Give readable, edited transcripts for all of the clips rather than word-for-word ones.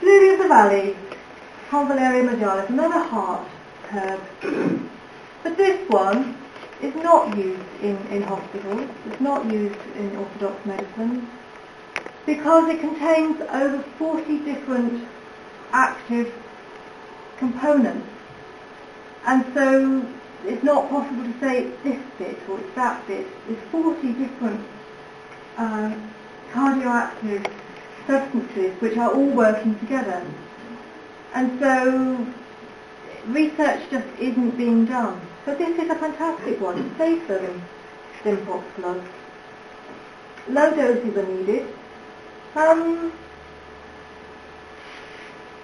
Lily of the Valley, Convallaria majalis, another heart herb. But this one is not used in hospitals, it's not used in orthodox medicine, because it contains over 40 different active components. And so it's not possible to say it's this bit or it's that bit. There's 40 different cardioactive substances which are all working together. And so research just isn't being done. But this is a fantastic one. It's safer than Stimpox blood. Low doses are needed.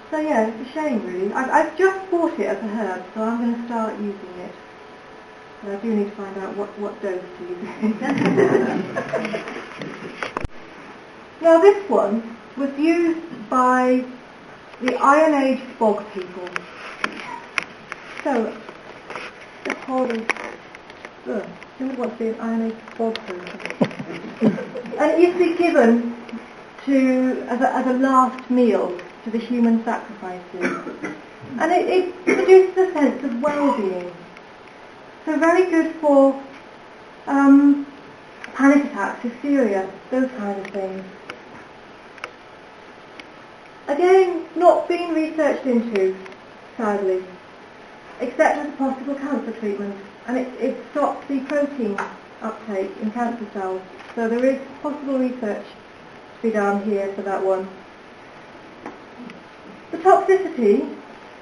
So yeah, it's a shame really. I've just bought it as a herb, so I'm going to start using it. But I do need to find out what dose to use it. Now this one was used by the Iron Age bog people. So, the whole is, who would want to be an Iron Age bog person? And it used to be given as a last meal to the human sacrifices. And it produces a sense of well-being. So very good for panic attacks, hysteria, those kind of things. Again, not being researched into, sadly, except as a possible cancer treatment. And it stops the protein uptake in cancer cells. So there is possible research to be done here for that one. The toxicity,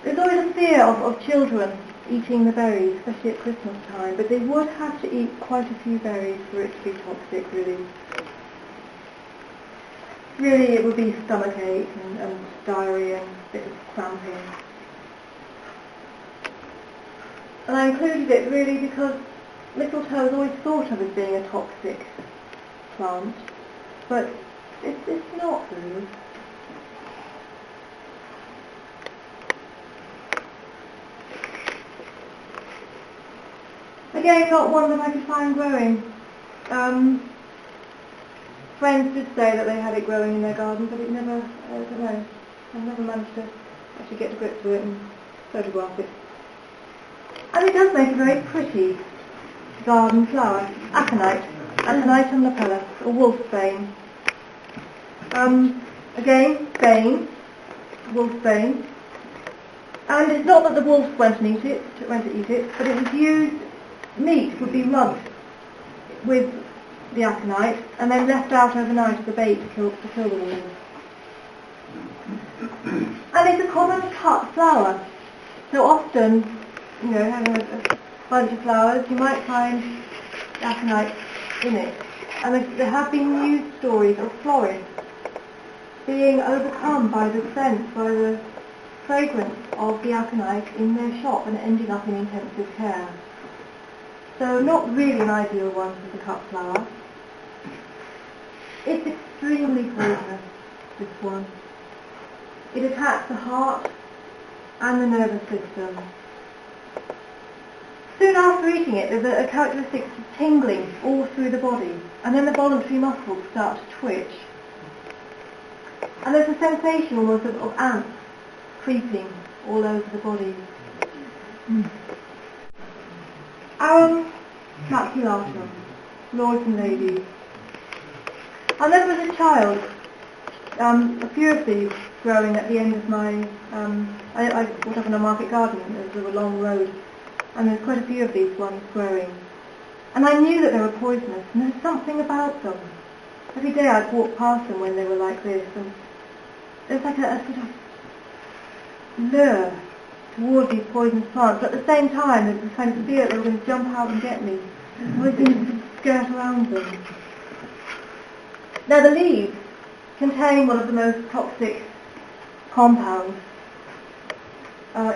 there's always a fear of children eating the berries, especially at Christmas time, but they would have to eat quite a few berries for it to be toxic, really. Really, it would be stomachache and diarrhea and a bit of cramping. And I included it really because mistletoe is always thought of as being a toxic plant, but it's not really. Again, not one that I could find growing. Friends did say that they had it growing in their garden, but it never, I don't know, I never managed to actually get to grips with it and photograph it. And it does make a very pretty garden flower, aconite, Aconitum lapellus, or wolfsbane. Again, bane, wolfsbane. And it's not that the wolves went to eat it, but it was used, meat would be rubbed with the aconite and then left out overnight as a bait to kill the wolves. And it's a common cut flower. So often, you know, having a bunch of flowers, you might find aconite in it. And there have been news stories of florists being overcome by the scent, by the fragrance of the aconite in their shop and ending up in intensive care. So not really an ideal one for the cut flower. It's extremely poisonous, this one. It attacks the heart and the nervous system. Soon after eating it, there's a characteristic tingling all through the body, and then the voluntary muscles start to twitch. And there's a sensation almost of ants creeping all over the body. Arum Maculatum, lords and ladies. I remember as a child, a few of these growing at the end of my, I brought up in a market garden, there was a long road, and there's quite a few of these ones growing. And I knew that they were poisonous, and there's something about them. Every day I'd walk past them when they were like this, and there's like a sort of lure towards these poisonous plants, but at the same time there's this kind of fear that they were going to jump out and get me. I always seemed to skirt around them. Now the leaves contain one of the most toxic compounds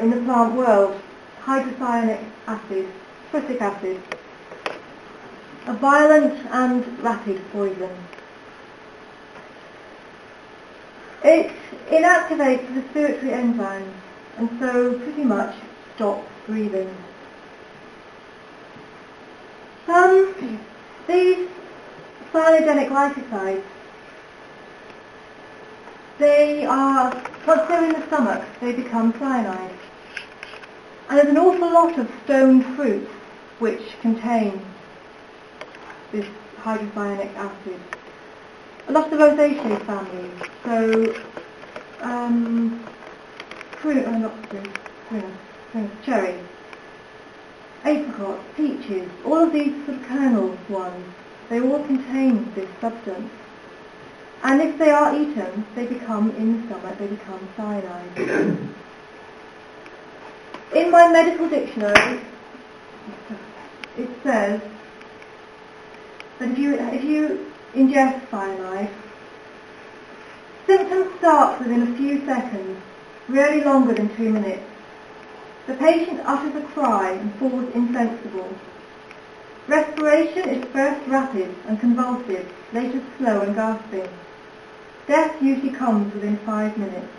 in the plant world, hydrocyanic acid, prussic acid, a violent and rapid poison. It inactivates the respiratory enzymes and so pretty much stops breathing. These cyanogenic glycosides they are, once they're in the stomach, they become cyanide. And there's an awful lot of stone fruits which contain this hydrocyanic acid. A lot of the Rosaceae family, so cherry, apricots, peaches, all of these sort of kernel ones, they all contain this substance. And if they are eaten, they become, in the stomach, they become cyanide. In my medical dictionary, it says that if you ingest cyanide, symptoms start within a few seconds, rarely longer than 2 minutes. The patient utters a cry and falls insensible. Respiration is first rapid and convulsive, later slow and gasping. Death usually comes within 5 minutes.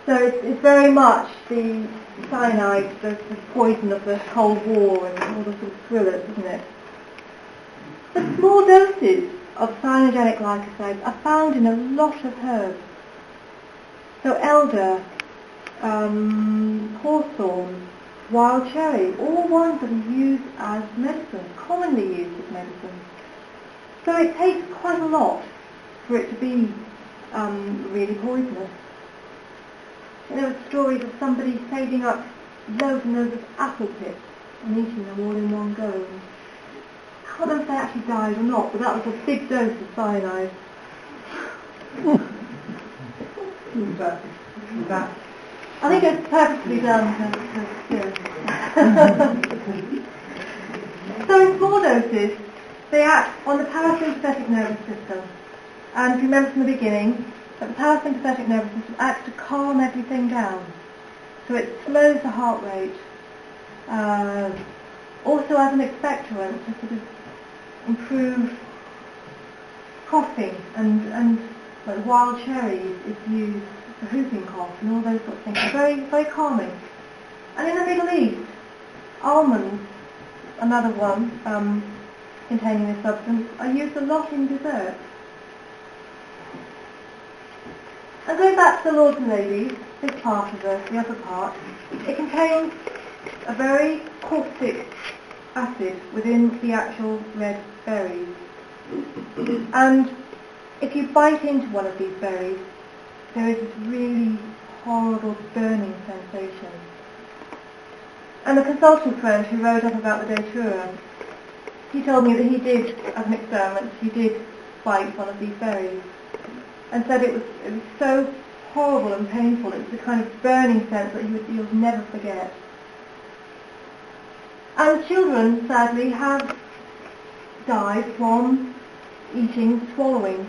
So it's very much the cyanide, the poison of the Cold War and all the sort of thrillers, isn't it? But small doses of cyanogenic glycosides are found in a lot of herbs. So elder, hawthorn, wild cherry, all ones that are used as medicine, commonly used as medicine. So it takes quite a lot for it to be really poisonous. And there were stories of somebody saving up loads and loads of apple pips and eating them all in one go. I can't remember if they actually died or not, but that was a big dose of cyanide. I think it's purposely done So in small doses, they act on the parasympathetic nervous system. And if you remember from the beginning, that the parasympathetic nervous system acts to calm everything down. So it slows the heart rate. Also as an expectorant to sort of improve coughing and like wild cherry is used for whooping cough and all those sorts of things. They're very, very calming. And in the Middle East, almonds, another one containing this substance, are used a lot in desserts. And going back to the Lords and Ladies, this part of the upper part, it contains a very caustic acid within the actual red berries. And if you bite into one of these berries, there is this really horrible burning sensation. And the consultant friend who wrote up about the Datura, he told me that he did, as an experiment, he did bite one of these berries and said it was so horrible and painful. It was a kind of burning sense that he would never forget. And children, sadly, have died from swallowing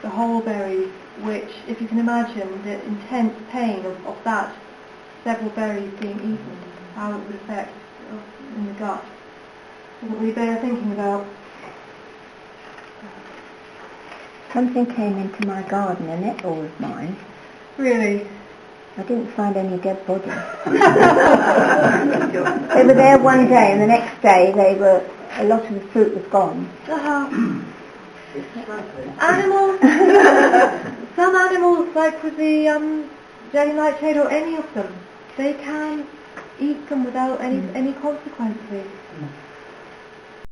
the whole berries, which, if you can imagine the intense pain of that, several berries being eaten, how it would affect in the gut, doesn't really bear thinking about. Something came into my garden and ate all of mine. Really? I didn't find any dead bodies. They were there one day and the next day a lot of the fruit was gone. Animals, some animals, like with the jelly nightshade or any of them, they can eat them without any consequences.